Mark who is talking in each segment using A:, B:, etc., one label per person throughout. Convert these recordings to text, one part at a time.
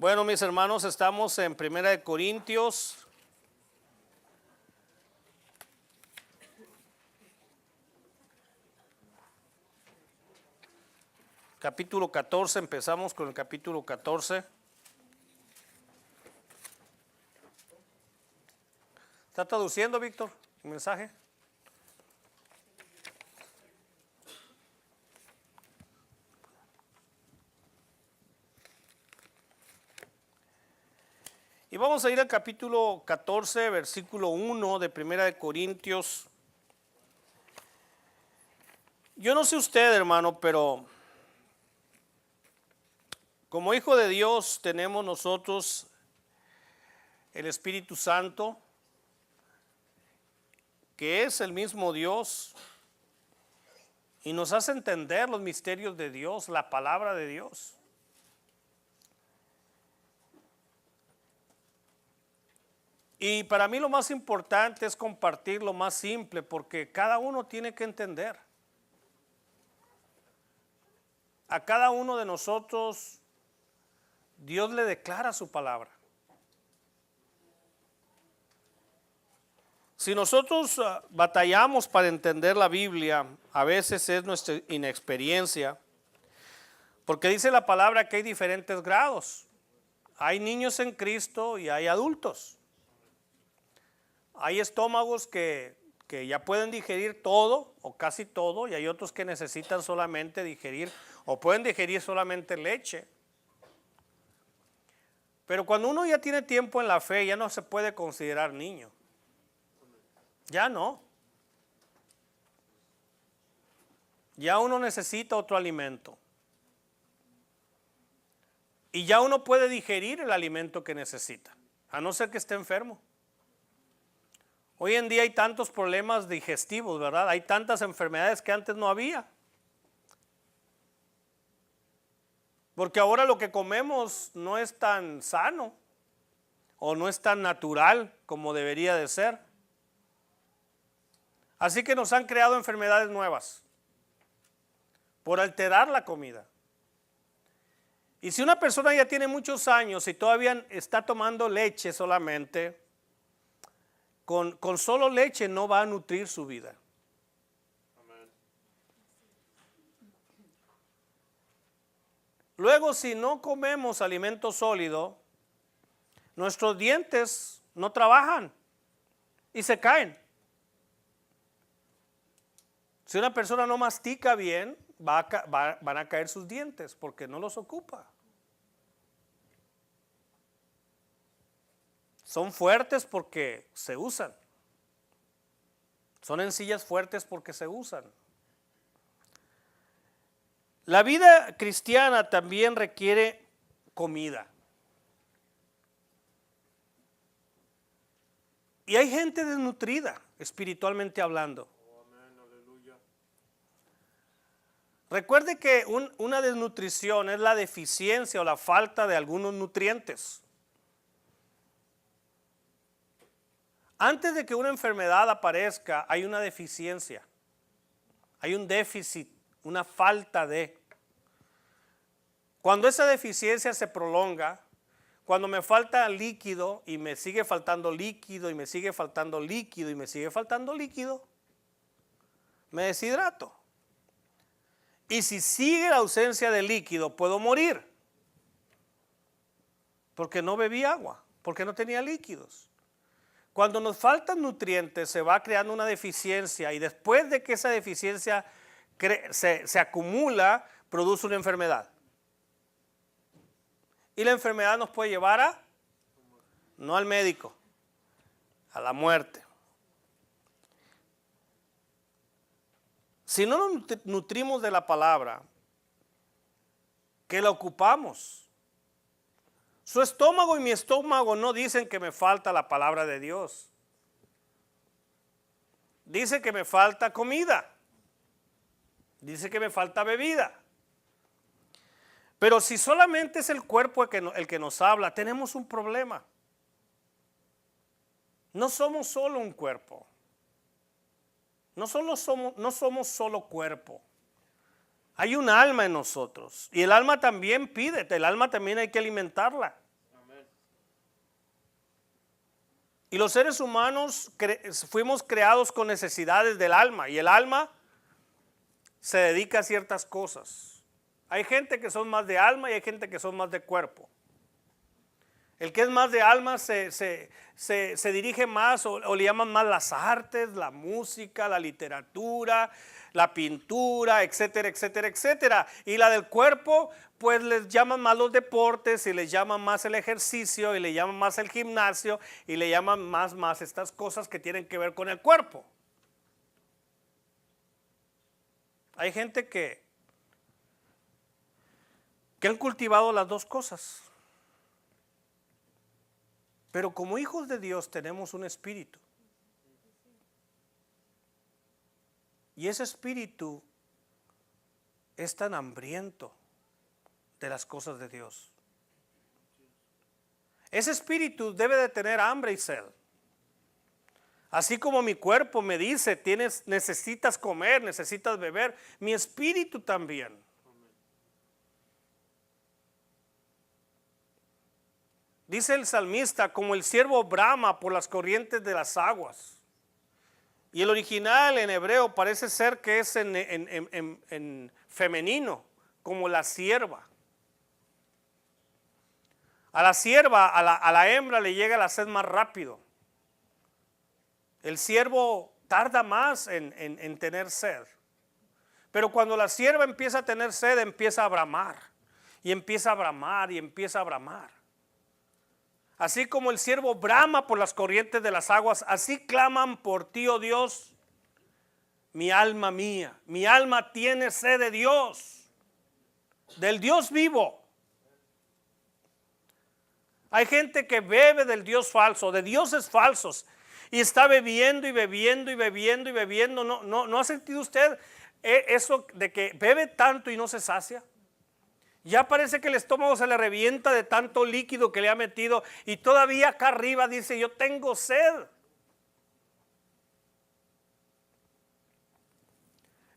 A: Bueno, mis hermanos, estamos en Primera de Corintios. Capítulo 14, empezamos con el capítulo 14. ¿Está traduciendo, Víctor, el mensaje? Y vamos a ir al capítulo 14, versículo 1 de Primera de Corintios. Yo no sé usted, hermano, pero como hijo de Dios tenemos nosotros el Espíritu Santo, que es el mismo Dios, y nos hace entender los misterios de Dios, la palabra de Dios. Y para mí lo más importante es compartir lo más simple, porque cada uno tiene que entender. A cada uno de nosotros Dios le declara su palabra. Si nosotros batallamos para entender la Biblia, a veces es nuestra inexperiencia, porque dice la palabra que hay diferentes grados. Hay niños en Cristo y hay adultos. Hay estómagos que ya pueden digerir todo o casi todo, y hay otros que necesitan solamente digerir o pueden digerir solamente leche. Pero cuando uno ya tiene tiempo en la fe, ya no se puede considerar niño. Ya no. Ya uno necesita otro alimento. Y ya uno puede digerir el alimento que necesita, a no ser que esté enfermo. Hoy en día hay tantos problemas digestivos, ¿verdad? Hay tantas enfermedades que antes no había. Porque ahora lo que comemos no es tan sano o no es tan natural como debería de ser. Así que nos han creado enfermedades nuevas por alterar la comida. Y si una persona ya tiene muchos años y todavía está tomando leche solamente, con solo leche no va a nutrir su vida. Amén. Luego, si no comemos alimento sólido, nuestros dientes no trabajan y se caen. Si una persona no mastica bien, van a caer sus dientes porque no los ocupa. Son fuertes porque se usan. Son encías fuertes porque se usan. La vida cristiana también requiere comida. Y hay gente desnutrida, espiritualmente hablando. Recuerde que una desnutrición es la deficiencia o la falta de algunos nutrientes. Antes de que una enfermedad aparezca, hay una deficiencia, hay un déficit, una falta de. Cuando esa deficiencia se prolonga, cuando me falta líquido y me sigue faltando líquido y me sigue faltando líquido y me sigue faltando líquido, me deshidrato. Y si sigue la ausencia de líquido, puedo morir, porque no bebí agua, porque no tenía líquidos. Cuando nos faltan nutrientes se va creando una deficiencia y después de que esa deficiencia se acumula, produce una enfermedad. Y la enfermedad nos puede llevar no al médico, a la muerte. Si no nos nutrimos de la palabra, que la ocupamos, su estómago y mi estómago no dicen que me falta la palabra de Dios. Dice que me falta comida. Dice que me falta bebida. Pero si solamente es el cuerpo el que nos habla, tenemos un problema. No somos solo un cuerpo. No somos solo cuerpo. Hay un alma en nosotros y el alma también pide, el alma también hay que alimentarla. Y los seres humanos fuimos creados con necesidades del alma, y el alma se dedica a ciertas cosas. Hay gente que son más de alma y hay gente que son más de cuerpo. El que es más de alma se dirige más o le llaman más las artes, la música, la literatura, la pintura, etcétera, etcétera, etcétera. Y la del cuerpo, pues les llaman más los deportes y les llaman más el ejercicio y le llaman más el gimnasio y le llaman más estas cosas que tienen que ver con el cuerpo. Hay gente que han cultivado las dos cosas. Pero como hijos de Dios tenemos un espíritu. Y ese espíritu es tan hambriento de las cosas de Dios. Ese espíritu debe de tener hambre y sed. Así como mi cuerpo me dice, necesitas comer, necesitas beber, mi espíritu también. Dice el salmista, como el ciervo brama por las corrientes de las aguas. Y el original en hebreo parece ser que es en femenino, como la cierva. A la cierva, a la hembra le llega la sed más rápido. El ciervo tarda más en tener sed. Pero cuando la cierva empieza a tener sed, empieza a bramar. Y empieza a bramar y empieza a bramar. Así como el ciervo brama por las corrientes de las aguas, así claman por ti, oh Dios, mi alma mía. Mi alma tiene sed de Dios, del Dios vivo. Hay gente que bebe del Dios falso, de dioses falsos, y está bebiendo y bebiendo y bebiendo y bebiendo. ¿No ha sentido usted eso de que bebe tanto y no se sacia? Ya parece que el estómago se le revienta de tanto líquido que le ha metido y todavía acá arriba dice, yo tengo sed.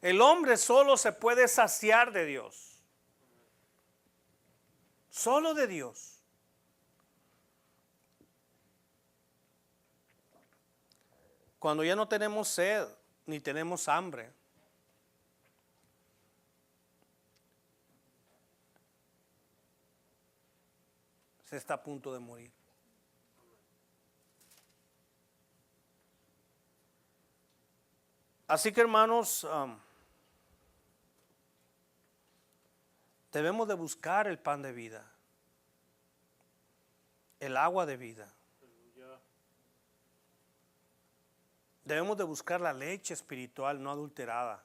A: El hombre solo se puede saciar de Dios. Solo de Dios. Cuando ya no tenemos sed ni tenemos hambre, se está a punto de morir. Así que hermanos, debemos de buscar el pan de vida, el agua de vida. Debemos de buscar la leche espiritual no adulterada.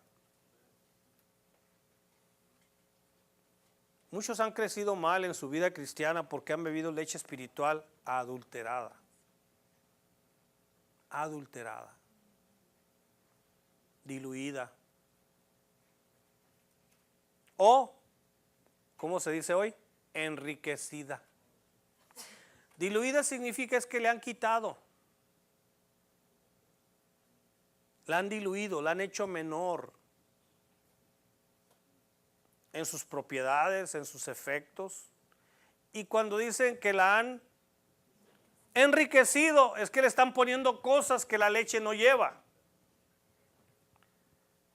A: Muchos han crecido mal en su vida cristiana porque han bebido leche espiritual adulterada. Adulterada. Diluida. O, ¿cómo se dice hoy? Enriquecida. Diluida significa es que le han quitado. La han diluido, la han hecho menor. En sus propiedades, en sus efectos. Y cuando dicen que la han enriquecido, es que le están poniendo cosas que la leche no lleva.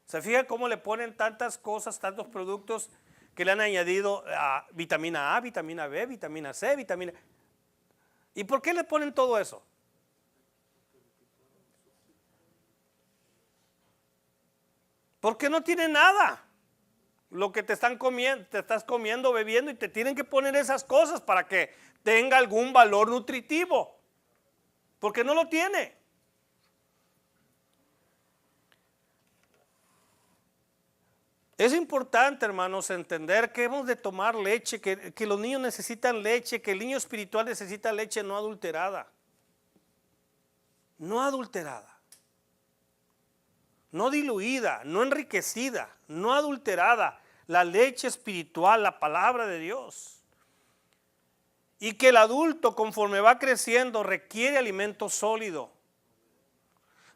A: ¿Se fija cómo le ponen tantas cosas, tantos productos que le han añadido vitamina A, vitamina B, vitamina C, vitamina... ¿Y por qué le ponen todo eso? Porque no tiene nada. Lo que te están comiendo, te estás comiendo, bebiendo, y te tienen que poner esas cosas para que tenga algún valor nutritivo, porque no lo tiene. Es importante, hermanos, entender que hemos de tomar leche, que los niños necesitan leche, que el niño espiritual necesita leche no adulterada. No adulterada. No diluida, no enriquecida, no adulterada, la leche espiritual, la palabra de Dios. Y que el adulto, conforme va creciendo, requiere alimento sólido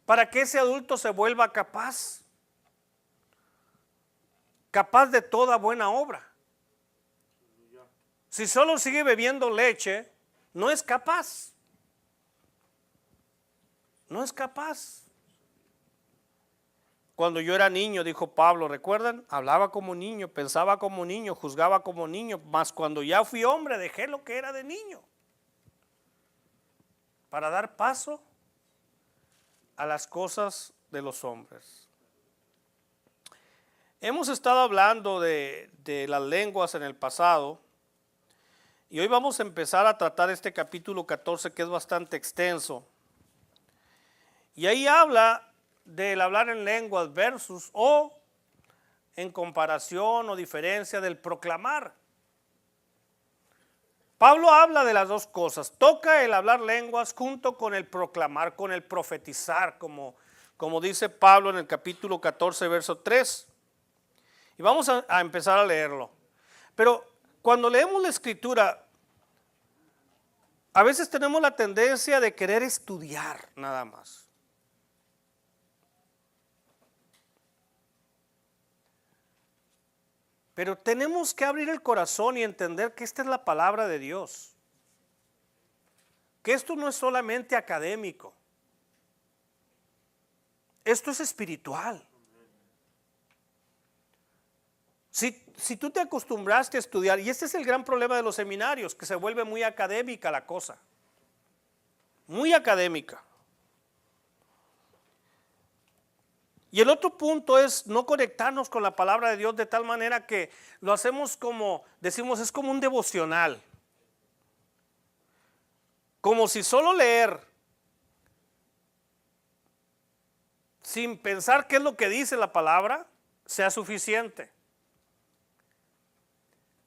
A: para que ese adulto se vuelva capaz de toda buena obra. Si solo sigue bebiendo leche, no es capaz. No es capaz. Cuando yo era niño, dijo Pablo, ¿recuerdan? Hablaba como niño, pensaba como niño, juzgaba como niño, mas cuando ya fui hombre dejé lo que era de niño para dar paso a las cosas de los hombres. Hemos estado hablando de las lenguas en el pasado y hoy vamos a empezar a tratar este capítulo 14 que es bastante extenso. Y ahí habla del hablar en lenguas versus o en comparación o diferencia del proclamar. Pablo habla de las dos cosas, toca el hablar lenguas junto con el proclamar, con el profetizar, como dice Pablo en el capítulo 14, verso 3. Y vamos a empezar a leerlo. Pero cuando leemos la escritura, a veces tenemos la tendencia de querer estudiar nada más. Pero tenemos que abrir el corazón y entender que esta es la palabra de Dios. Que esto no es solamente académico. Esto es espiritual. Si tú te acostumbraste a estudiar, y este es el gran problema de los seminarios, que se vuelve muy académica la cosa. Muy académica. Y el otro punto es no conectarnos con la palabra de Dios de tal manera que lo hacemos como, decimos, es como un devocional. Como si solo leer, sin pensar qué es lo que dice la palabra, sea suficiente.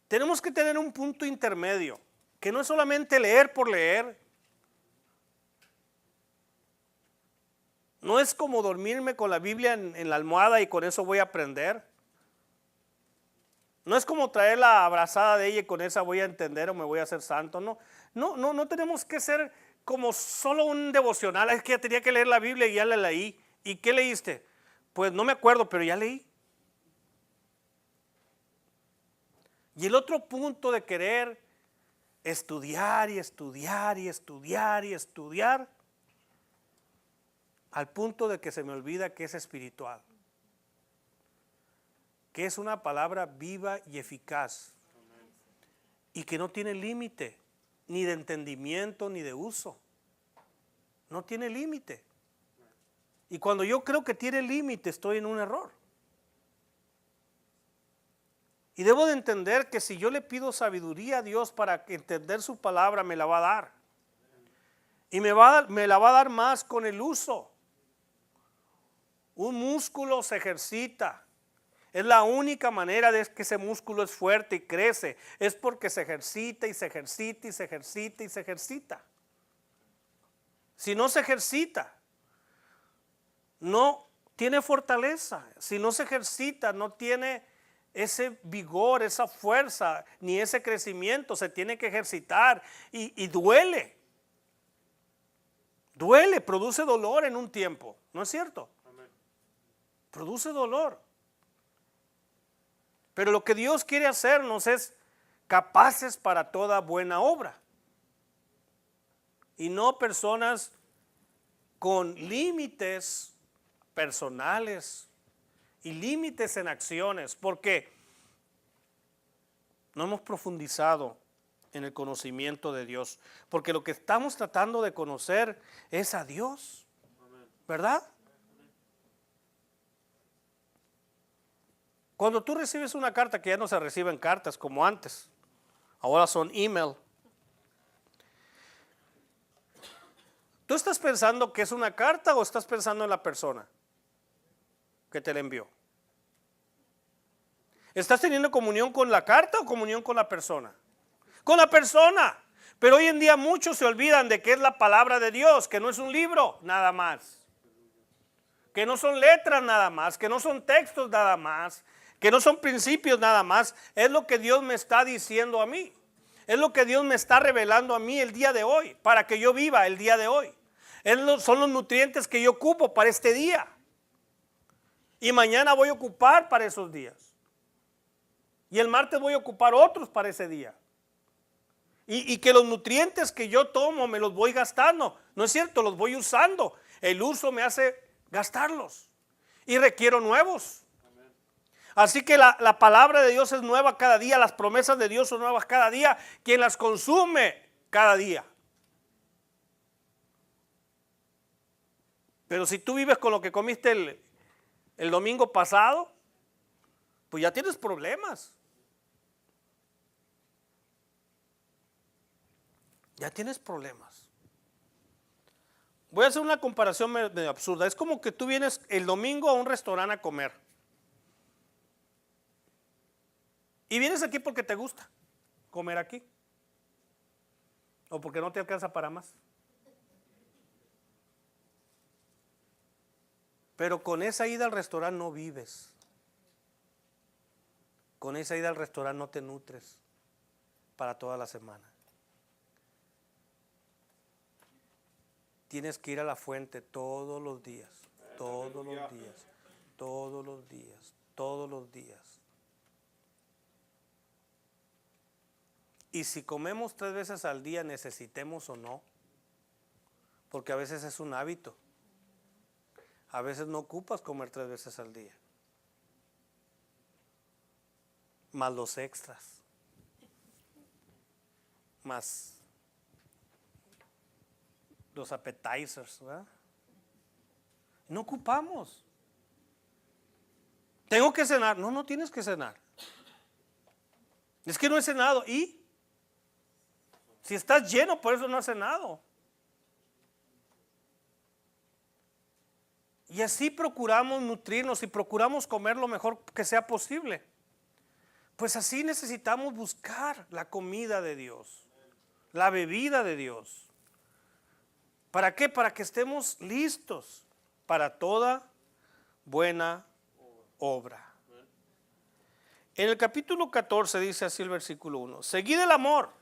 A: Tenemos que tener un punto intermedio, que no es solamente leer por leer. No es como dormirme con la Biblia en la almohada y con eso voy a aprender. No es como traer la abrazada de ella y con esa voy a entender o me voy a hacer santo. No tenemos que ser como solo un devocional. Es que ya tenía que leer la Biblia y ya la leí. ¿Y qué leíste? Pues no me acuerdo, pero ya leí. Y el otro punto de querer estudiar y estudiar y estudiar y estudiar, al punto de que se me olvida que es espiritual, que es una palabra viva y eficaz y que no tiene límite, ni de entendimiento ni de uso. No tiene límite. Y cuando yo creo que tiene límite, estoy en un error. Y debo de entender que si yo le pido sabiduría a Dios para entender su palabra, me la va a dar. Y me la va a dar más con el uso. Un músculo se ejercita. Es la única manera de que ese músculo es fuerte y crece. Es porque se ejercita y se ejercita y se ejercita y se ejercita. Si no se ejercita, no tiene fortaleza. Si no se ejercita, no tiene ese vigor, esa fuerza, ni ese crecimiento. Se tiene que ejercitar y duele. Duele, produce dolor en un tiempo. ¿No es cierto? Produce dolor. Pero lo que Dios quiere hacernos es capaces para toda buena obra. Y no personas con límites personales y límites en acciones, porque no hemos profundizado en el conocimiento de Dios. Porque lo que estamos tratando de conocer es a Dios, ¿verdad? Cuando tú recibes una carta, que ya no se reciben cartas como antes, ahora son email. ¿Tú estás pensando que es una carta o estás pensando en la persona que te la envió? ¿Estás teniendo comunión con la carta o comunión con la persona? Con la persona. Pero hoy en día muchos se olvidan de que es la palabra de Dios, que no es un libro nada más, que no son letras nada más, que no son textos nada más, que no son principios nada más. Es lo que Dios me está diciendo a mí. Es lo que Dios me está revelando a mí el día de hoy, para que yo viva el día de hoy. Son los nutrientes que yo ocupo para este día. Y mañana voy a ocupar para esos días. Y el martes voy a ocupar otros para ese día. Y que los nutrientes que yo tomo me los voy gastando. No es cierto, los voy usando El uso me hace gastarlos y requiero nuevos. Así que la palabra de Dios es nueva cada día, las promesas de Dios son nuevas cada día, quien las consume cada día. Pero si tú vives con lo que comiste el domingo pasado, pues ya tienes problemas. Ya tienes problemas. Voy a hacer una comparación medio absurda. Es como que tú vienes el domingo a un restaurante a comer. Y vienes aquí porque te gusta comer aquí. O porque no te alcanza para más. Pero con esa ida al restaurante no vives. Con esa ida al restaurante no te nutres para toda la semana. Tienes que ir a la fuente todos los días, todos los días, todos los días, todos los días. Y si comemos 3 veces al día, necesitemos o no, porque a veces es un hábito. A veces no ocupas comer 3 veces al día. Más los extras. Más los appetizers, ¿verdad? No ocupamos. Tengo que cenar. No, no tienes que cenar. Es que no he cenado. ¿Y? Si estás lleno, por eso no has cenado. Y así procuramos nutrirnos y procuramos comer lo mejor que sea posible. Pues así necesitamos buscar la comida de Dios, la bebida de Dios. ¿Para qué? Para que estemos listos para toda buena obra. En el capítulo 14 dice así el versículo 1: seguid el amor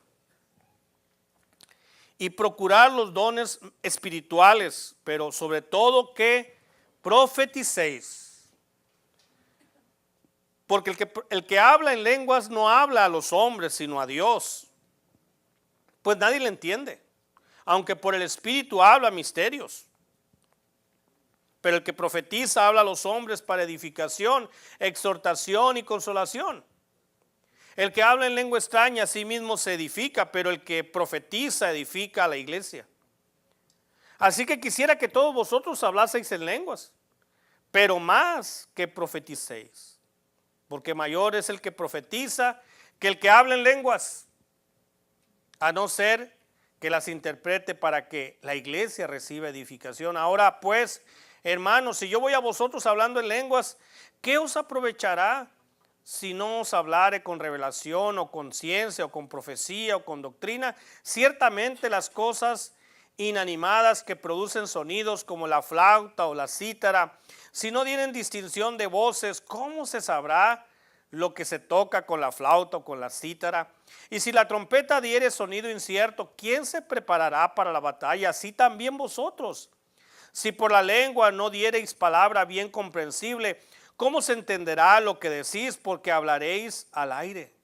A: y procurad los dones espirituales, pero sobre todo que profeticéis. Porque el que habla en lenguas no habla a los hombres, sino a Dios, pues nadie le entiende, aunque por el Espíritu habla misterios. Pero el que profetiza habla a los hombres para edificación, exhortación y consolación. El que habla en lengua extraña a sí mismo se edifica, pero el que profetiza edifica a la iglesia. Así que quisiera que todos vosotros hablaseis en lenguas, pero más que profeticéis, porque mayor es el que profetiza que el que habla en lenguas, a no ser que las interprete para que la iglesia reciba edificación. Ahora pues, hermanos, si yo voy a vosotros hablando en lenguas, ¿qué os aprovechará si no os hablare con revelación o con ciencia o con profecía o con doctrina? Ciertamente las cosas inanimadas que producen sonidos como la flauta o la cítara, si no tienen distinción de voces, ¿cómo se sabrá lo que se toca con la flauta o con la cítara? Y si la trompeta diere sonido incierto, ¿quién se preparará para la batalla? Así también vosotros. Si por la lengua no diereis palabra bien comprensible, ¿cómo se entenderá lo que decís? Porque hablaréis al aire.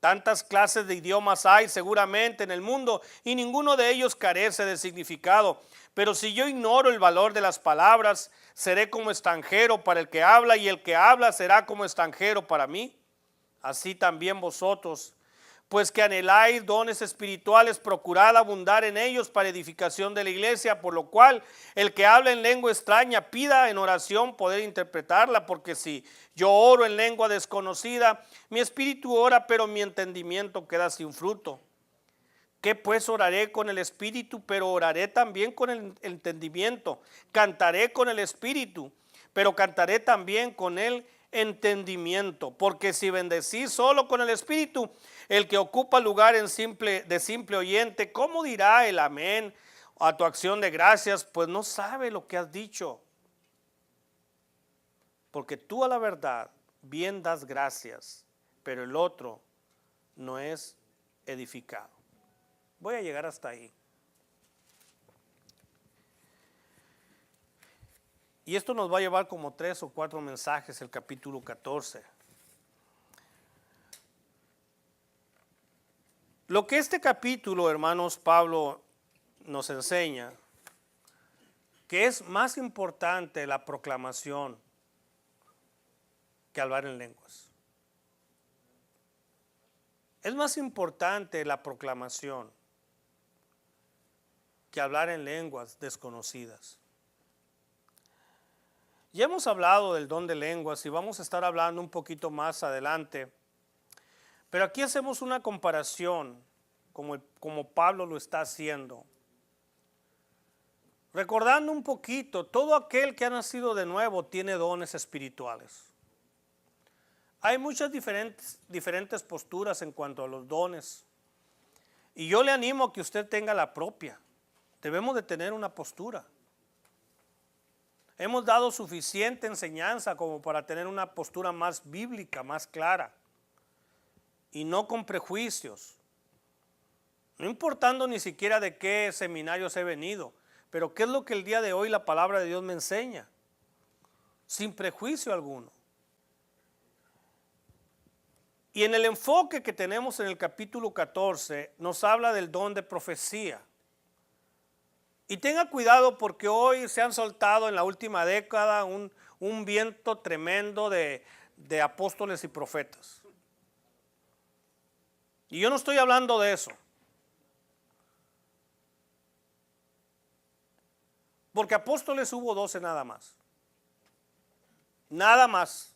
A: Tantas clases de idiomas hay seguramente en el mundo y ninguno de ellos carece de significado. Pero si yo ignoro el valor de las palabras, seré como extranjero para el que habla y el que habla será como extranjero para mí. Así también vosotros, pues que anheláis dones espirituales, procurad abundar en ellos para edificación de la iglesia, por lo cual el que habla en lengua extraña pida en oración poder interpretarla, porque si yo oro en lengua desconocida, mi espíritu ora, pero mi entendimiento queda sin fruto. ¿Qué pues oraré con el espíritu? Pero oraré también con el entendimiento. Cantaré con el espíritu, pero cantaré también con el entendimiento. Porque si bendecís solo con el espíritu, el que ocupa lugar de simple oyente, ¿cómo dirá el amén a tu acción de gracias? Pues no sabe lo que has dicho. Porque tú a la verdad bien das gracias, pero el otro no es edificado. Voy a llegar hasta ahí. Y esto nos va a llevar como 3 o 4 mensajes el capítulo 14. Lo que este capítulo, hermanos, Pablo nos enseña que es más importante la proclamación que hablar en lenguas. Es más importante la proclamación que hablar en lenguas desconocidas. Ya hemos hablado del don de lenguas y vamos a estar hablando un poquito más adelante, pero aquí hacemos una comparación como Pablo lo está haciendo. Recordando un poquito, todo aquel que ha nacido de nuevo tiene dones espirituales. Hay muchas diferentes posturas en cuanto a los dones. Y yo le animo a que usted tenga la propia. Debemos de tener una postura. Hemos dado suficiente enseñanza como para tener una postura más bíblica, más clara. Y no con prejuicios. No importando ni siquiera de qué seminarios he venido. Pero ¿qué es lo que el día de hoy la palabra de Dios me enseña? Sin prejuicio alguno. Y en el enfoque que tenemos en el capítulo 14 nos habla del don de profecía. Y tenga cuidado porque hoy se han soltado en la última década un viento tremendo de apóstoles y profetas. Y yo no estoy hablando de eso. Porque apóstoles hubo 12 nada más. Nada más.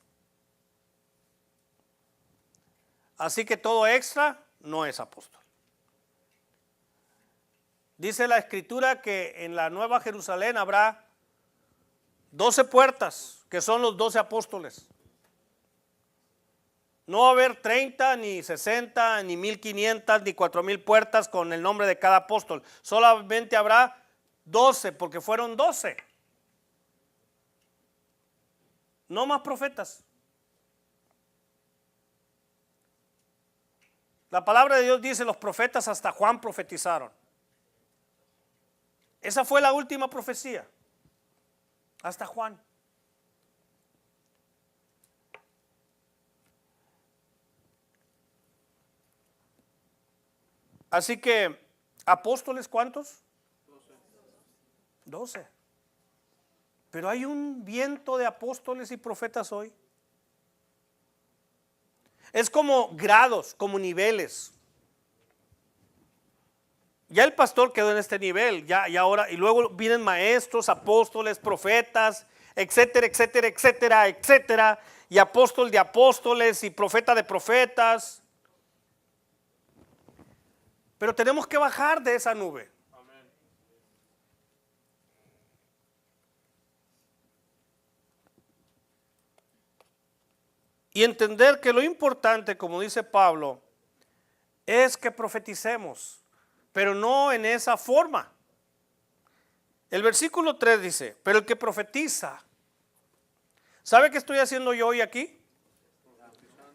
A: Así que todo extra no es apóstol. Dice la escritura que en la Nueva Jerusalén habrá 12 puertas, que son los 12 apóstoles. No va a haber 30, ni 60, ni 1500, ni 4000 puertas con el nombre de cada apóstol. Solamente habrá 12, porque fueron 12. No más profetas. La palabra de Dios dice, los profetas hasta Juan profetizaron. Esa fue la última profecía. Hasta Juan. Así que, apóstoles, ¿cuántos? 12. Pero hay un viento de apóstoles y profetas hoy. Es como grados, como niveles. Ya el pastor quedó en este nivel, y ahora, y luego vienen maestros, apóstoles, profetas, etcétera, etcétera, etcétera, etcétera, y apóstol de apóstoles y profeta de profetas. Pero tenemos que bajar de esa nube. Y entender que lo importante, como dice Pablo, es que profeticemos, pero no en esa forma. El versículo 3 dice, pero el que profetiza, ¿sabe qué estoy haciendo yo hoy aquí?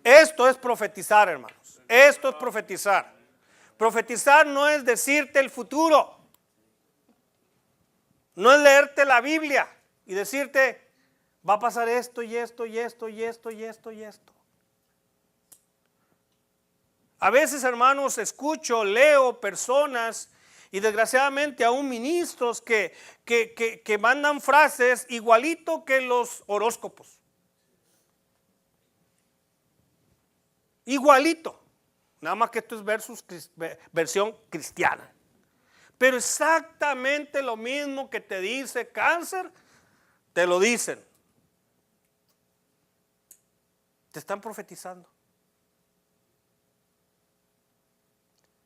A: Esto es profetizar, hermanos. Esto es profetizar. Profetizar no es decirte el futuro. No es leerte la Biblia y decirte, va a pasar esto y esto y esto y esto y esto y esto. A veces, hermanos, escucho, leo personas y desgraciadamente aún ministros que mandan frases igualito que los horóscopos. Igualito. Nada más que esto es versión cristiana. Pero exactamente lo mismo que te dice cáncer, te lo dicen. Te están profetizando.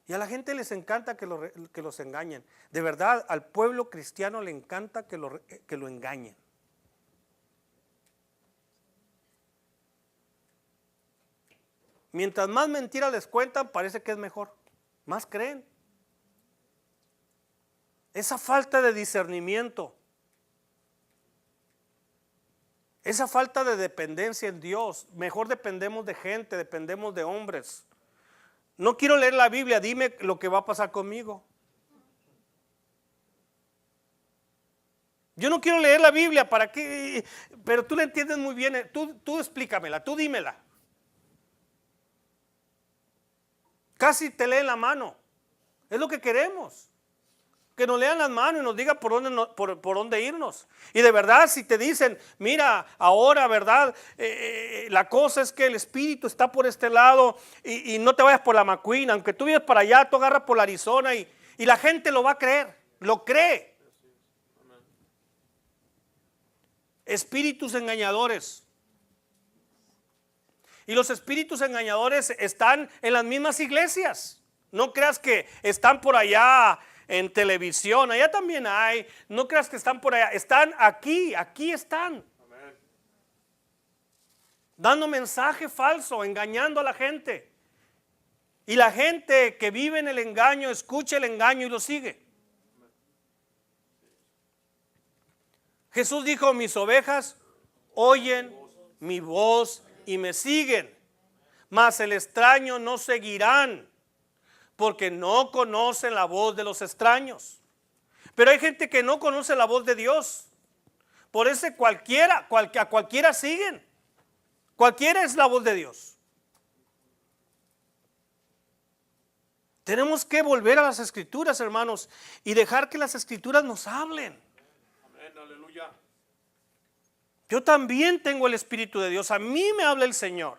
A: Y a la gente les encanta que los engañen. De verdad, al pueblo cristiano le encanta que lo engañen. Mientras más mentiras les cuentan, parece que es mejor. Más creen. Esa falta de discernimiento, esa falta de dependencia en Dios. Mejor dependemos de gente, dependemos de hombres. No quiero leer la Biblia, dime lo que va a pasar conmigo. Yo no quiero leer la Biblia, ¿para qué? Pero tú la entiendes muy bien, tú explícamela, tú dímela. Casi te leen la mano, es lo que queremos. Que nos lean las manos y nos diga por dónde, por dónde irnos. Y de verdad, si te dicen, mira, ahora, ¿verdad? La cosa es que el Espíritu está por este lado y no te vayas por la McQueen. Aunque tú vayas para allá, tú agarras por la Arizona y la gente lo va a creer. Lo cree. Espíritus engañadores. Y los espíritus engañadores están en las mismas iglesias. No creas que están por allá en televisión, allá también hay. No creas que están por allá, están aquí están. Amén. Dando mensaje falso, engañando a la gente. Y la gente que vive en el engaño, escucha el engaño y lo sigue. Jesús dijo, mis ovejas oyen mi voz y me siguen, mas el extraño no seguirán, porque no conocen la voz de los extraños. Pero hay gente que no conoce la voz de Dios. Por eso a cualquiera siguen. Cualquiera es la voz de Dios. Tenemos que volver a las Escrituras, hermanos, y dejar que las Escrituras nos hablen.
B: Amén, aleluya.
A: Yo también tengo el Espíritu de Dios. A mí me habla el Señor.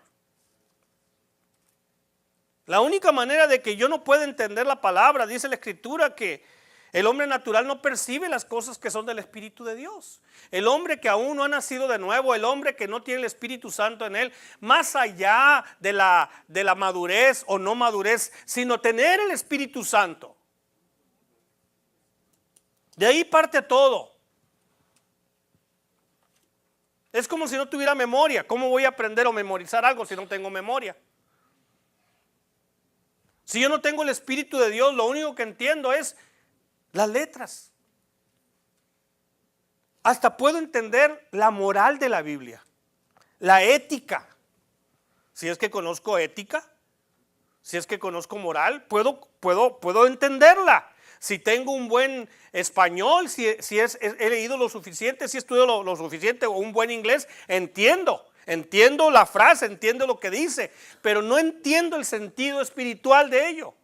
A: La única manera de que yo no pueda entender la palabra, dice la Escritura, que el hombre natural no percibe las cosas que son del Espíritu de Dios. El hombre que aún no ha nacido de nuevo, el hombre que no tiene el Espíritu Santo en él, más allá de la madurez o no madurez, sino tener el Espíritu Santo. De ahí parte todo. Es como si no tuviera memoria. ¿Cómo voy a aprender o memorizar algo si no tengo memoria? Si yo no tengo el Espíritu de Dios, lo único que entiendo es las letras. Hasta puedo entender la moral de la Biblia, la ética. Si es que conozco ética, si es que conozco moral, puedo entenderla. Si tengo un buen español, si he leído lo suficiente, si he estudiado lo suficiente o un buen inglés, entiendo la frase, entiendo lo que dice, pero no entiendo el sentido espiritual de ello.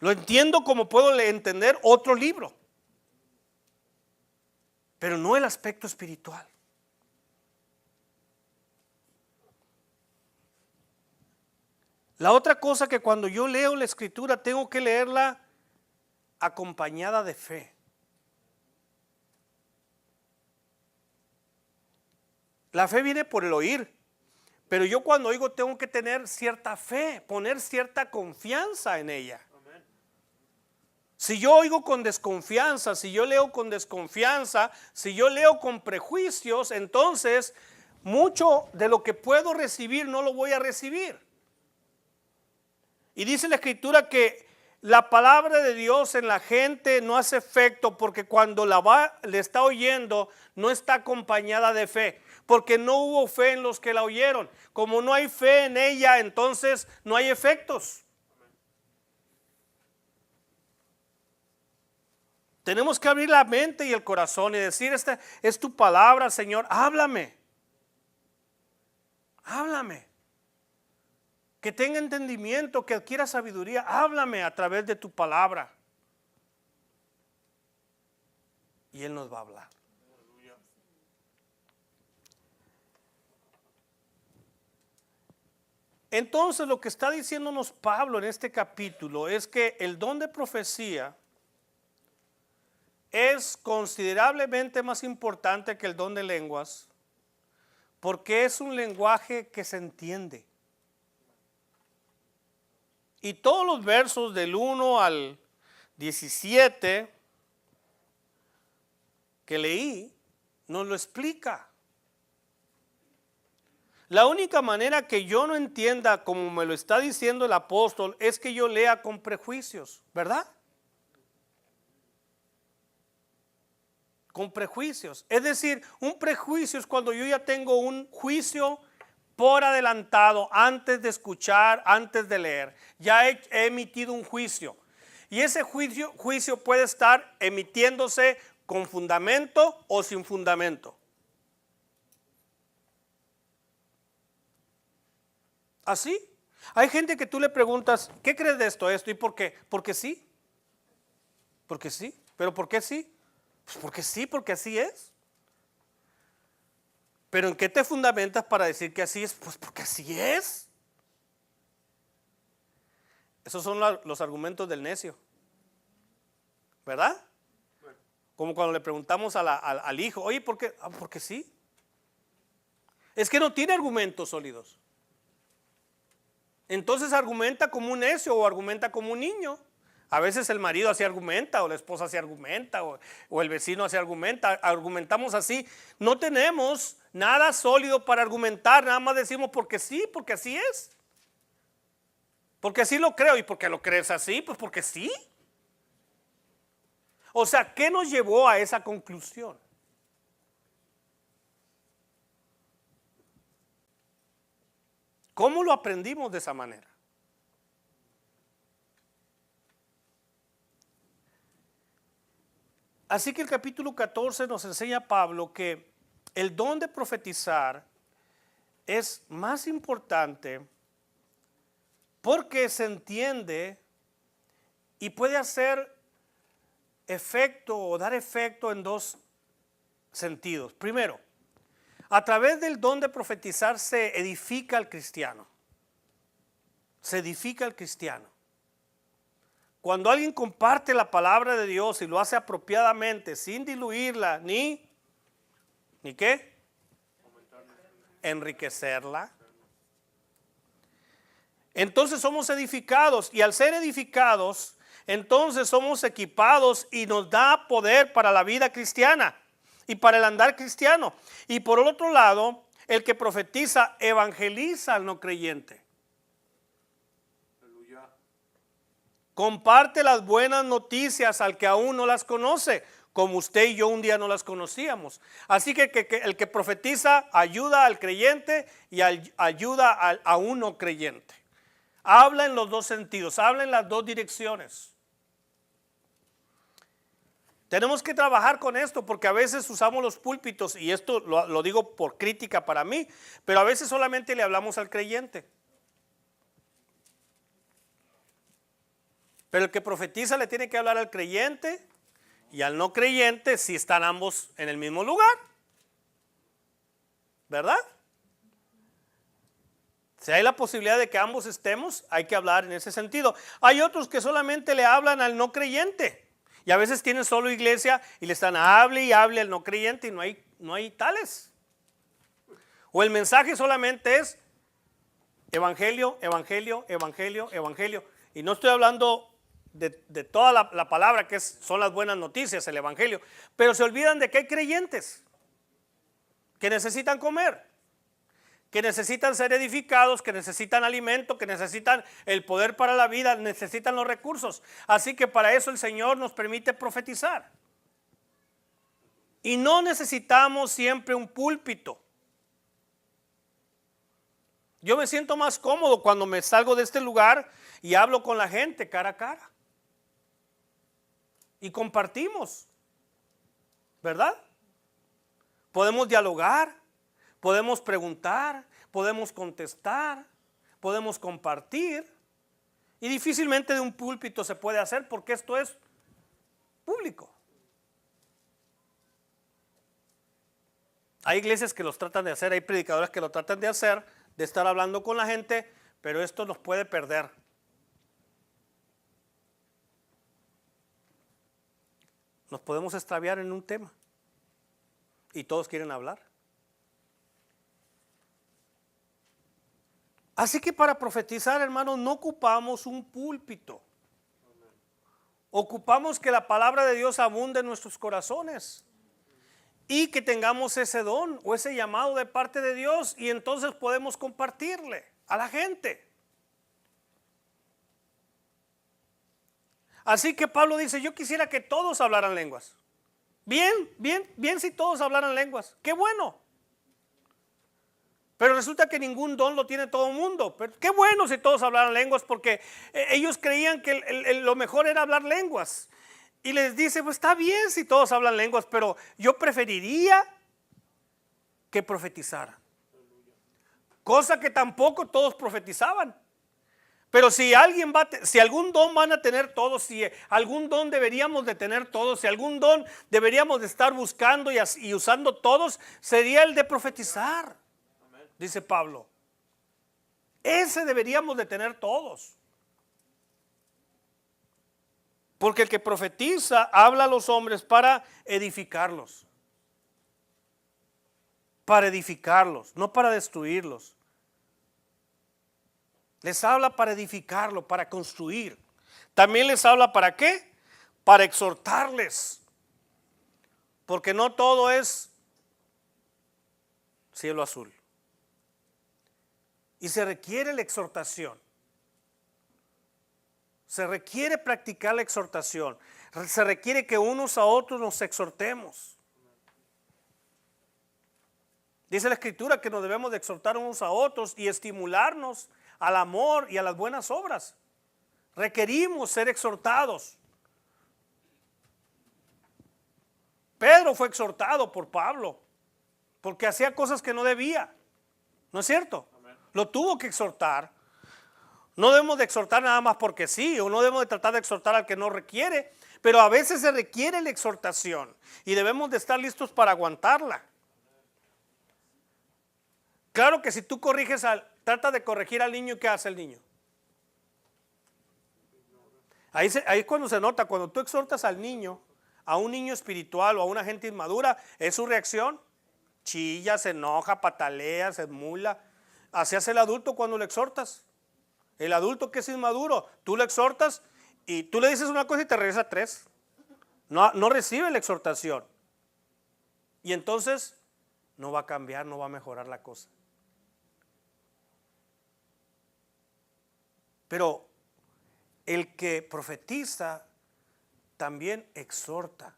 A: Lo entiendo como puedo entender otro libro, pero no el aspecto espiritual. La otra cosa que cuando yo leo la Escritura tengo que leerla acompañada de fe. La fe viene por el oír, pero yo cuando oigo tengo que tener cierta fe, poner cierta confianza en ella. Amén. Si yo oigo con desconfianza, si yo leo con desconfianza, si yo leo con prejuicios, entonces mucho de lo que puedo recibir no lo voy a recibir. Y dice la Escritura que la palabra de Dios en la gente no hace efecto porque cuando le está oyendo no está acompañada de fe. Porque no hubo fe en los que la oyeron. Como no hay fe en ella, entonces no hay efectos. Tenemos que abrir la mente y el corazón y decir, esta es tu palabra, Señor, háblame. Háblame. Que tenga entendimiento, que adquiera sabiduría, háblame a través de tu palabra. Y Él nos va a hablar. Entonces lo que está diciéndonos Pablo en este capítulo es que el don de profecía es considerablemente más importante que el don de lenguas porque es un lenguaje que se entiende. Y todos los versos del 1 al 17 que leí nos lo explica. La única manera que yo no entienda como me lo está diciendo el apóstol es que yo lea con prejuicios, ¿verdad? Con prejuicios. Es decir, un prejuicio es cuando yo ya tengo un juicio por adelantado antes de escuchar, antes de leer. Ya he emitido un juicio. Y ese juicio puede estar emitiéndose con fundamento o sin fundamento. ¿Así? Hay gente que tú le preguntas, ¿qué crees de esto? ¿Y por qué? Porque sí. Porque sí. ¿Pero por qué sí? Pues porque sí, porque así es. ¿Pero en qué te fundamentas para decir que así es? Pues porque así es. Esos son los argumentos del necio. ¿Verdad? Como cuando le preguntamos al hijo, oye, ¿por qué? Ah, porque sí. Es que no tiene argumentos sólidos. Entonces argumenta como un necio o argumenta como un niño. A veces el marido así argumenta, o la esposa así argumenta, o el vecino así argumenta. Argumentamos así. No tenemos nada sólido para argumentar, nada más decimos porque sí, porque así es. Porque así lo creo. ¿Y por qué lo crees así? Pues porque sí. O sea, ¿qué nos llevó a esa conclusión? ¿Cómo lo aprendimos de esa manera? Así que el capítulo 14 nos enseña a Pablo que el don de profetizar es más importante porque se entiende y puede hacer efecto o dar efecto en dos sentidos. Primero, a través del don de profetizar se edifica al cristiano. Se edifica al cristiano. Cuando alguien comparte la palabra de Dios y lo hace apropiadamente, sin diluirla, ni ¿qué? Enriquecerla. Entonces somos edificados, y al ser edificados, entonces somos equipados y nos da poder para la vida cristiana y para el andar cristiano. Y por el otro lado, el que profetiza evangeliza al no creyente.
B: Aleluya.
A: Comparte las buenas noticias al que aún no las conoce, como usted y yo un día no las conocíamos. Así que el que profetiza ayuda al creyente y ayuda a un no creyente. Habla en los dos sentidos, habla en las dos direcciones. Tenemos que trabajar con esto porque a veces usamos los púlpitos, y esto lo digo por crítica para mí, pero a veces solamente le hablamos al creyente. Pero el que profetiza le tiene que hablar al creyente y al no creyente si están ambos en el mismo lugar. ¿Verdad? Si hay la posibilidad de que ambos estemos, hay que hablar en ese sentido. Hay otros que solamente le hablan al no creyente. Y a veces tienen solo iglesia y le están hable y hable al no creyente, y no hay tales. O el mensaje solamente es evangelio, evangelio, evangelio, evangelio. Y no estoy hablando de toda la palabra que son las buenas noticias, el evangelio. Pero se olvidan de que hay creyentes que necesitan comer, que necesitan ser edificados, que necesitan alimento, que necesitan el poder para la vida, necesitan los recursos. Así que para eso el Señor nos permite profetizar. Y no necesitamos siempre un púlpito. Yo me siento más cómodo cuando me salgo de este lugar y hablo con la gente cara a cara. Y compartimos, ¿verdad? Podemos dialogar, podemos preguntar, podemos contestar, podemos compartir. Y difícilmente de un púlpito se puede hacer porque esto es público. Hay iglesias que los tratan de hacer, hay predicadores que lo tratan de hacer, de estar hablando con la gente, pero esto nos puede perder. Nos podemos extraviar en un tema y todos quieren hablar. Así que para profetizar, hermanos, no ocupamos un púlpito. Ocupamos que la palabra de Dios abunde en nuestros corazones y que tengamos ese don o ese llamado de parte de Dios, y entonces podemos compartirle a la gente. Así que Pablo dice, yo quisiera que todos hablaran lenguas. Bien si todos hablaran lenguas, qué bueno. Pero resulta que ningún don lo tiene todo el mundo. Pero qué bueno si todos hablaran lenguas, porque ellos creían que lo mejor era hablar lenguas. Y les dice, pues está bien si todos hablan lenguas, pero yo preferiría que profetizaran. Cosa que tampoco todos profetizaban. Pero si si algún don van a tener todos, si algún don deberíamos de tener todos, si algún don deberíamos de estar buscando y usando todos, sería el de profetizar, dice Pablo. Ese deberíamos de tener todos. Porque el que profetiza habla a los hombres para edificarlos. Para edificarlos, no para destruirlos. Les habla para edificarlo, para construir. También les habla ¿para qué? Para exhortarles. Porque no todo es cielo azul. Y se requiere la exhortación. Se requiere practicar la exhortación. Se requiere que unos a otros nos exhortemos. Dice la Escritura que nos debemos de exhortar unos a otros y estimularnos al amor y a las buenas obras. Requerimos ser exhortados. Pedro fue exhortado por Pablo porque hacía cosas que no debía. ¿No es cierto? Amén. Lo tuvo que exhortar. No debemos de exhortar nada más porque sí, o no debemos de tratar de exhortar al que no requiere, pero a veces se requiere la exhortación y debemos de estar listos para aguantarla. Claro que si tú trata de corregir al niño, ¿qué hace el niño? Ahí es cuando se nota, cuando tú exhortas al niño, a un niño espiritual o a una gente inmadura, es su reacción. Chilla, se enoja, patalea, se esmula. Así hace el adulto cuando lo exhortas. El adulto que es inmaduro, tú lo exhortas y tú le dices una cosa y te regresa 3. No recibe la exhortación. Y entonces no va a cambiar, no va a mejorar la cosa. Pero el que profetiza también exhorta.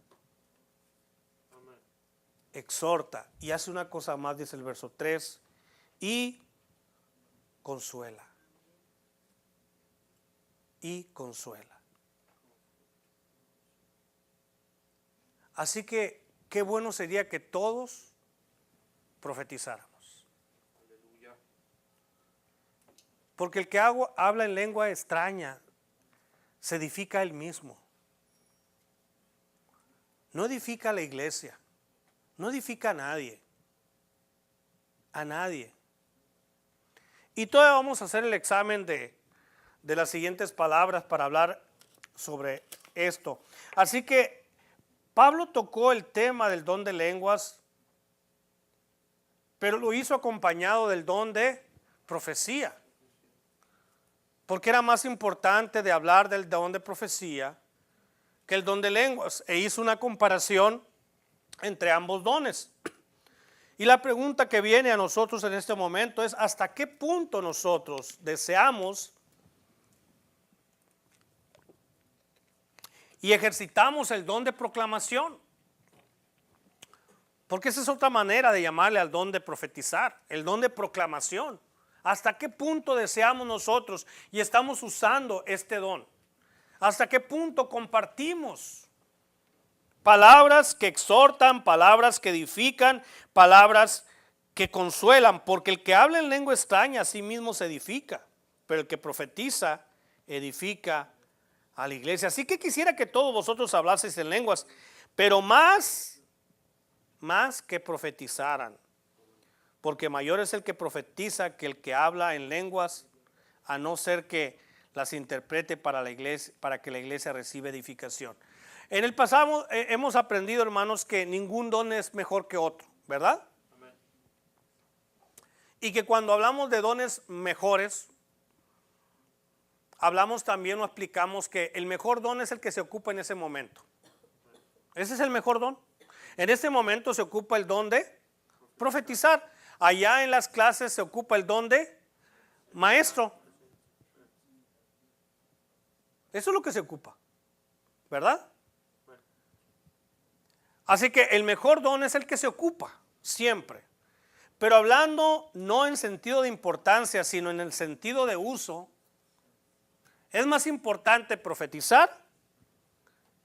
A: Exhorta y hace una cosa más, dice el verso 3, y consuela. Y consuela. Así que qué bueno sería que todos profetizáramos. Porque el que habla en lengua extraña se edifica a él mismo. No edifica a la iglesia. No edifica a nadie. A nadie. Y todavía vamos a hacer el examen de las siguientes palabras para hablar sobre esto. Así que Pablo tocó el tema del don de lenguas, pero lo hizo acompañado del don de profecía. Porque era más importante de hablar del don de profecía que el don de lenguas. E hizo una comparación entre ambos dones. Y la pregunta que viene a nosotros en este momento es: ¿hasta qué punto nosotros deseamos y ejercitamos el don de proclamación? Porque esa es otra manera de llamarle al don de profetizar, el don de proclamación. ¿Hasta qué punto deseamos nosotros y estamos usando este don? ¿Hasta qué punto compartimos palabras que exhortan, palabras que edifican, palabras que consuelan? Porque el que habla en lengua extraña a sí mismo se edifica, pero el que profetiza edifica a la iglesia. Así que quisiera que todos vosotros hablaseis en lenguas, pero más que profetizaran. Porque mayor es el que profetiza que el que habla en lenguas, a no ser que las interprete para la iglesia, para que la iglesia reciba edificación. En el pasado hemos aprendido, hermanos, que ningún don es mejor que otro, ¿verdad? Amén. Y que cuando hablamos de dones mejores, hablamos también o explicamos que el mejor don es el que se ocupa en ese momento. Ese es el mejor don. En este momento se ocupa el don de profetizar. Allá en las clases se ocupa el don de maestro. Eso es lo que se ocupa, ¿verdad? Así que el mejor don es el que se ocupa, siempre. Pero hablando no en sentido de importancia, sino en el sentido de uso, es más importante profetizar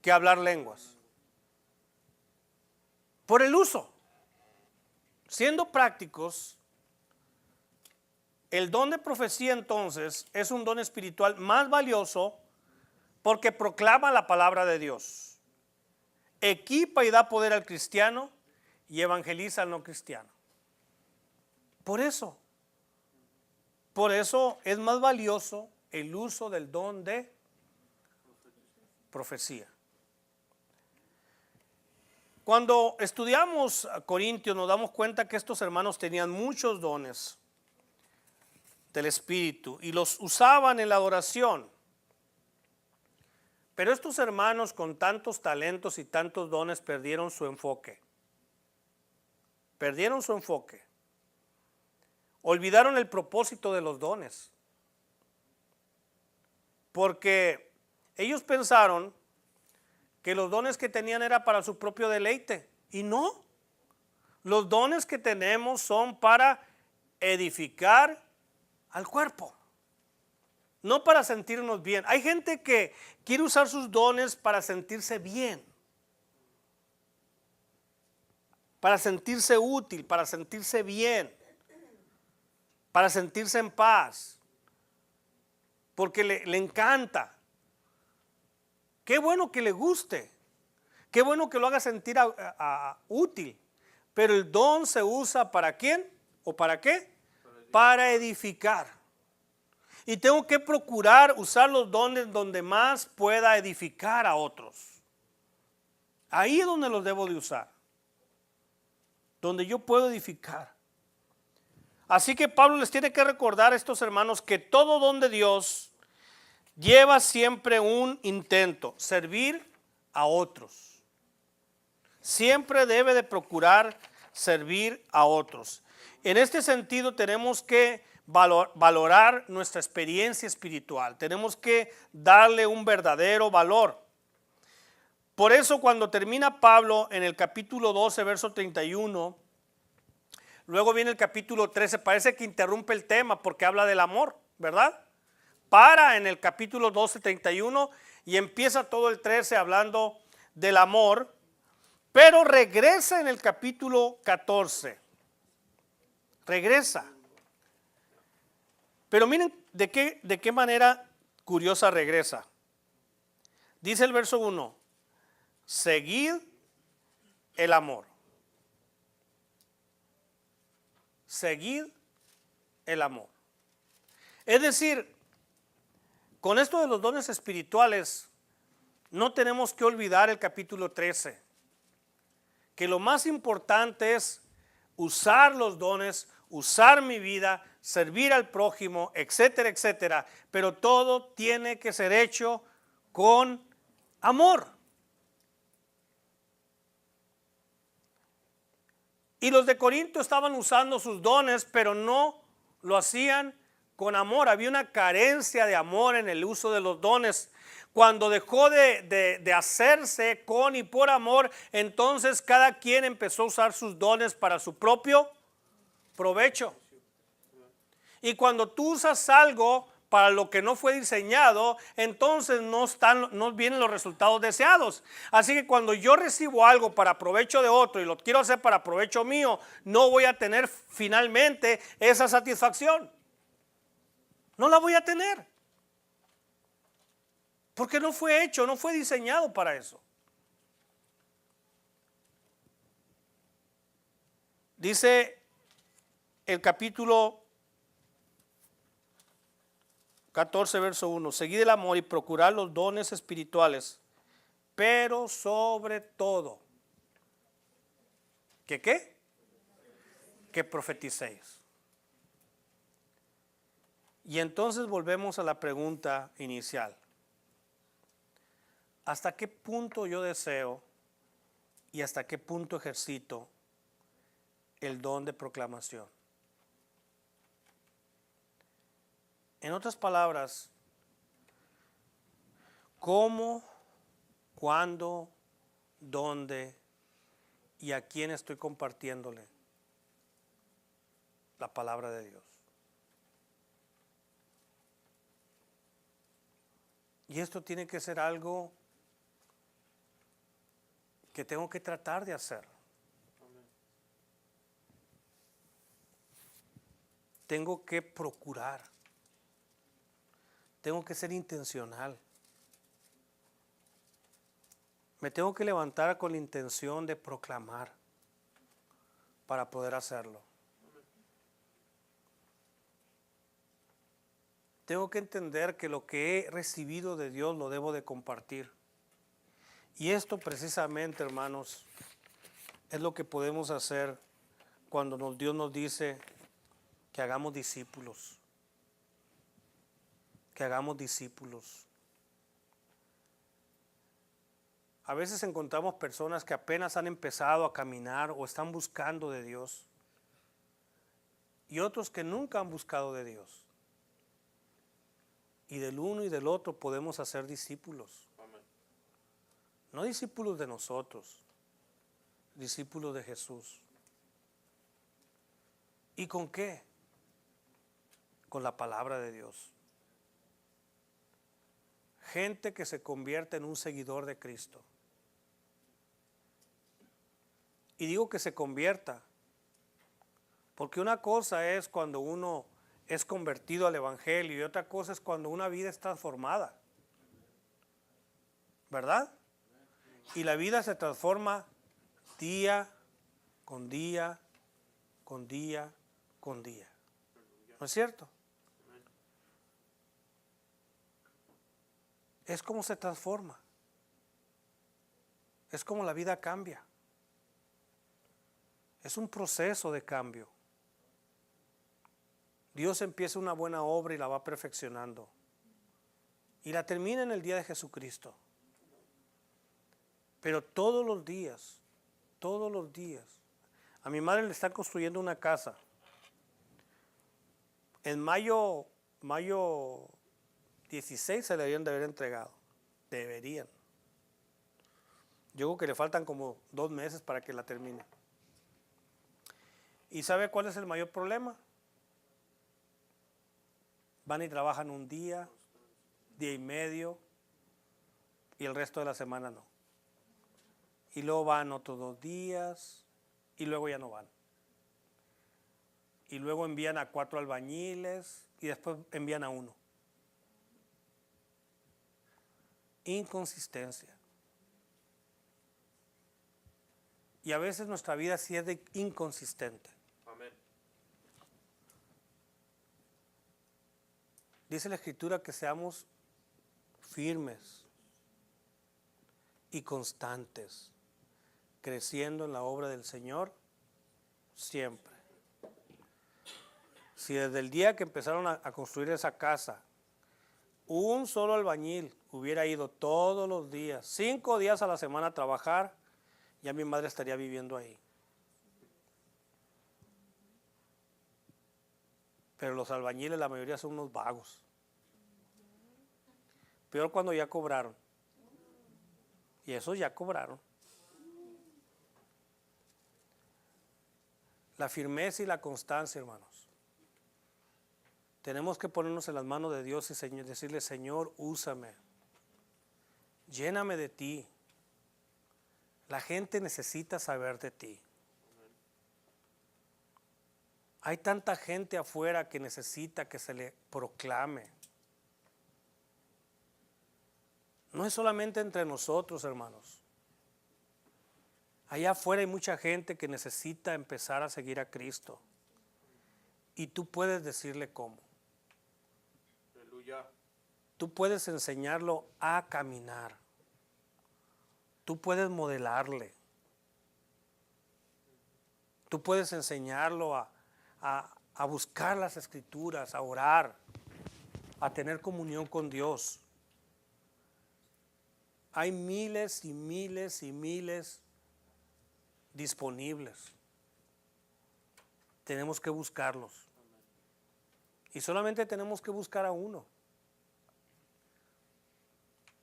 A: que hablar lenguas. Por el uso. Siendo prácticos, El don de profecía entonces es un don espiritual más valioso porque proclama la palabra de Dios, equipa y da poder al cristiano y evangeliza al no cristiano. Por eso es más valioso el uso del don de profecía. Cuando estudiamos a Corintios nos damos cuenta que estos hermanos tenían muchos dones del Espíritu y los usaban en la adoración. Pero estos hermanos con tantos talentos y tantos dones perdieron su enfoque. Perdieron su enfoque. Olvidaron el propósito de los dones. Porque ellos pensaron que los dones que tenían era para su propio deleite. Y no. Los dones que tenemos son para edificar al cuerpo. No para sentirnos bien. Hay gente que quiere usar sus dones para sentirse bien. Para sentirse útil, para sentirse bien. Para sentirse en paz. Porque le encanta. Qué bueno que le guste. Qué bueno que lo haga sentir útil. Pero el don se usa ¿para quién? ¿O para qué? Para edificar. Y tengo que procurar usar los dones donde más pueda edificar a otros. Ahí es donde los debo de usar. Donde yo puedo edificar. Así que Pablo les tiene que recordar a estos hermanos que todo don de Dios lleva siempre un intento, servir a otros. Siempre debe de procurar servir a otros. En este sentido tenemos que valorar nuestra experiencia espiritual. Tenemos que darle un verdadero valor. Por eso cuando termina Pablo en el capítulo 12, verso 31, luego viene el capítulo 13, parece que interrumpe el tema porque habla del amor, ¿verdad? Para en el capítulo 12, 31 y empieza todo el 13 hablando del amor, pero regresa en el capítulo 14. Regresa. Pero miren de qué manera curiosa regresa. Dice el verso 1, seguid el amor. Seguid el amor. Es decir, con esto de los dones espirituales, no tenemos que olvidar el capítulo 13, que lo más importante es usar los dones, usar mi vida, servir al prójimo, etcétera, etcétera, pero todo tiene que ser hecho con amor. Y los de Corinto estaban usando sus dones, pero no lo hacían con amor. Había una carencia de amor en el uso de los dones. Cuando dejó de hacerse con y por amor, entonces cada quien empezó a usar sus dones para su propio provecho. Y cuando tú usas algo para lo que no fue diseñado, entonces no vienen los resultados deseados. Así que cuando yo recibo algo para provecho de otro y lo quiero hacer para provecho mío, no voy a tener finalmente esa satisfacción. No la voy a tener. Porque no fue hecho, no fue diseñado para eso. Dice el capítulo 14, verso 1. Seguid el amor y procurad los dones espirituales, pero sobre todo, ¿que qué? Que profeticéis. Y entonces volvemos a la pregunta inicial. ¿Hasta qué punto yo deseo y hasta qué punto ejercito el don de proclamación? En otras palabras, ¿cómo, cuándo, dónde y a quién estoy compartiéndole la palabra de Dios? Y esto tiene que ser algo que tengo que tratar de hacer. tengo que procurar. Tengo que ser intencional. Me tengo que levantar con la intención de proclamar para poder hacerlo. Tengo que entender que lo que he recibido de Dios lo debo de compartir. Y esto precisamente, hermanos, es lo que podemos hacer cuando Dios nos dice que hagamos discípulos. Que hagamos discípulos. A veces encontramos personas que apenas han empezado a caminar o están buscando de Dios. Y otros que nunca han buscado de Dios. Y del uno y del otro podemos hacer discípulos.
B: Amén.
A: No discípulos de nosotros, discípulos de Jesús. ¿Y con qué? Con la palabra de Dios. Gente que se convierte en un seguidor de Cristo. Y digo que se convierta, porque una cosa es cuando uno es convertido al Evangelio y otra cosa es cuando una vida es transformada. ¿Verdad? Y la vida se transforma día con día, con día, con día. ¿No es cierto? Es como se transforma. Es como la vida cambia. Es un proceso de cambio. Dios empieza una buena obra y la va perfeccionando. Y la termina en el día de Jesucristo. Pero todos los días, a mi madre le están construyendo una casa. En mayo 16 se le deberían de haber entregado. Deberían. Yo creo que le faltan como 2 meses para que la termine. ¿Y sabe cuál es el mayor problema? Van y trabajan un día, día y medio, y el resto de la semana no. Y luego van otros 2 días, y luego ya no van. Y luego envían a 4 albañiles, y después envían a 1. Inconsistencia. Y a veces nuestra vida sí es de inconsistente.
B: Amén.
A: Dice la Escritura que seamos firmes y constantes, creciendo en la obra del Señor siempre. Si desde el día que empezaron a construir esa casa, un solo albañil hubiera ido todos los días, 5 días a la semana a trabajar, ya mi madre estaría viviendo ahí. Pero los albañiles, la mayoría son unos vagos. Peor cuando ya cobraron. Y esos ya cobraron. La firmeza y la constancia, hermanos. Tenemos que ponernos en las manos de Dios y decirle: Señor, úsame. Lléname de ti. La gente necesita saber de ti. Hay tanta gente afuera que necesita que se le proclame. No es solamente entre nosotros, hermanos. Allá afuera hay mucha gente que necesita empezar a seguir a Cristo. Y tú puedes decirle cómo.
B: Aleluya.
A: Tú puedes enseñarlo a caminar. Tú puedes modelarle. Tú puedes enseñarlo a buscar las Escrituras, a orar, a tener comunión con Dios. Hay miles y miles y miles disponibles. Tenemos que buscarlos. Y solamente tenemos que buscar a uno.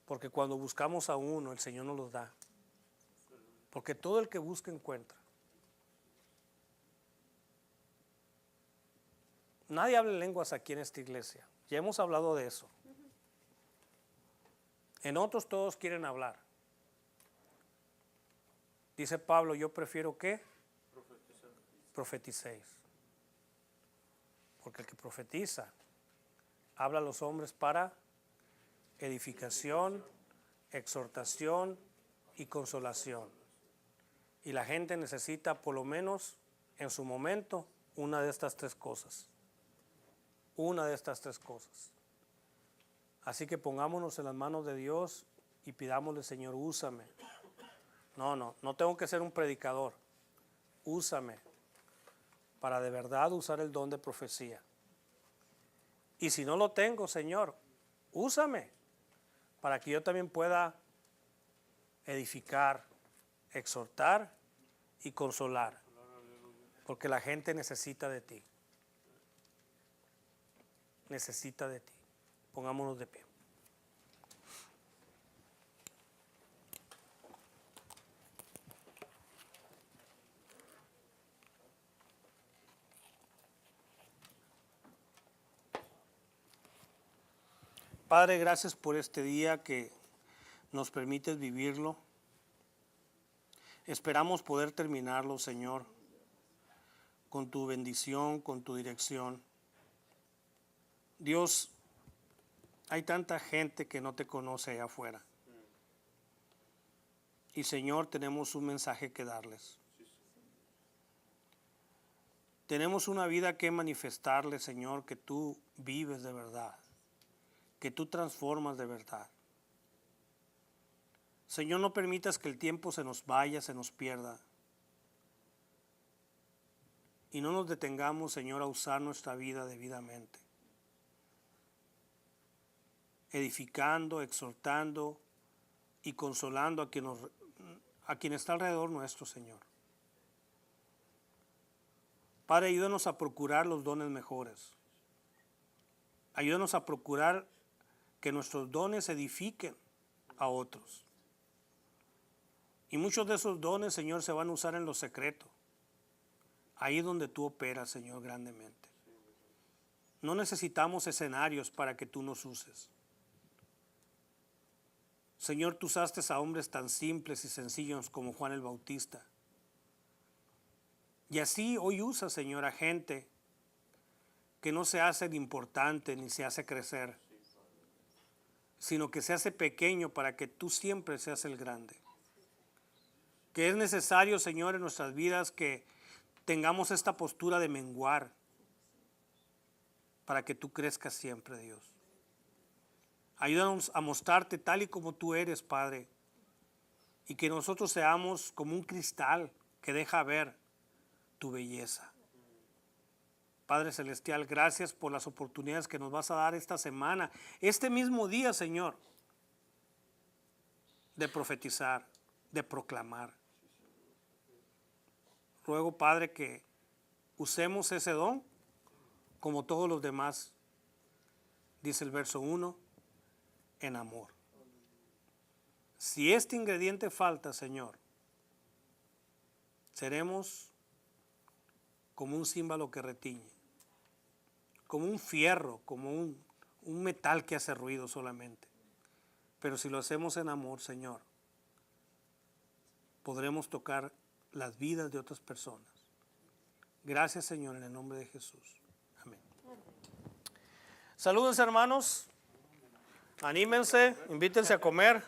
A: Porque cuando buscamos a uno, el Señor nos los da. Porque todo el que busca encuentra. Nadie habla lenguas aquí en esta iglesia. Ya hemos hablado de eso. En otros todos quieren hablar. Dice Pablo: yo prefiero que profeticéis. Porque el que profetiza habla a los hombres para edificación, exhortación y consolación. Y la gente necesita por lo menos en su momento una de estas tres cosas. Una de estas tres cosas. Así que pongámonos en las manos de Dios y pidámosle: Señor, úsame. No tengo que ser un predicador. Úsame para de verdad usar el don de profecía. Y si no lo tengo, Señor, úsame para que yo también pueda edificar, exhortar y consolar. Porque la gente necesita de ti. Necesita de ti. Pongámonos de pie. Padre, gracias por este día que nos permites vivirlo. Esperamos poder terminarlo, Señor, con tu bendición, con tu dirección. Dios, hay tanta gente que no te conoce allá afuera. Y Señor, tenemos un mensaje que darles. Tenemos una vida que manifestarles, Señor, que tú vives de verdad, que tú transformas de verdad. Señor, no permitas que el tiempo se nos vaya, se nos pierda. Y no nos detengamos, Señor, a usar nuestra vida debidamente. Edificando, exhortando y consolando a quien está alrededor nuestro, Señor. Padre, ayúdanos a procurar los dones mejores. Ayúdanos a procurar que nuestros dones edifiquen a otros. Y muchos de esos dones, Señor, se van a usar en lo secreto. Ahí donde tú operas, Señor, grandemente. No necesitamos escenarios para que tú nos uses. Señor, tú usaste a hombres tan simples y sencillos como Juan el Bautista. Y así hoy usa, Señor, a gente que no se hace importante ni se hace crecer, sino que se hace pequeño para que tú siempre seas el grande. Que es necesario, Señor, en nuestras vidas que tengamos esta postura de menguar para que tú crezcas siempre, Dios. Ayúdanos a mostrarte tal y como tú eres, Padre, y que nosotros seamos como un cristal que deja ver tu belleza. Padre Celestial, gracias por las oportunidades que nos vas a dar esta semana, este mismo día, Señor, de profetizar, de proclamar. Ruego, Padre, que usemos ese don como todos los demás, dice el verso 1, en amor. Si este ingrediente falta, Señor, seremos como un címbalo que retiñe, como un fierro, como un metal que hace ruido solamente. Pero si lo hacemos en amor, Señor, podremos tocar las vidas de otras personas. Gracias, Señor, en el nombre de Jesús. Amén. Saludos, hermanos. Anímense, invítense a comer.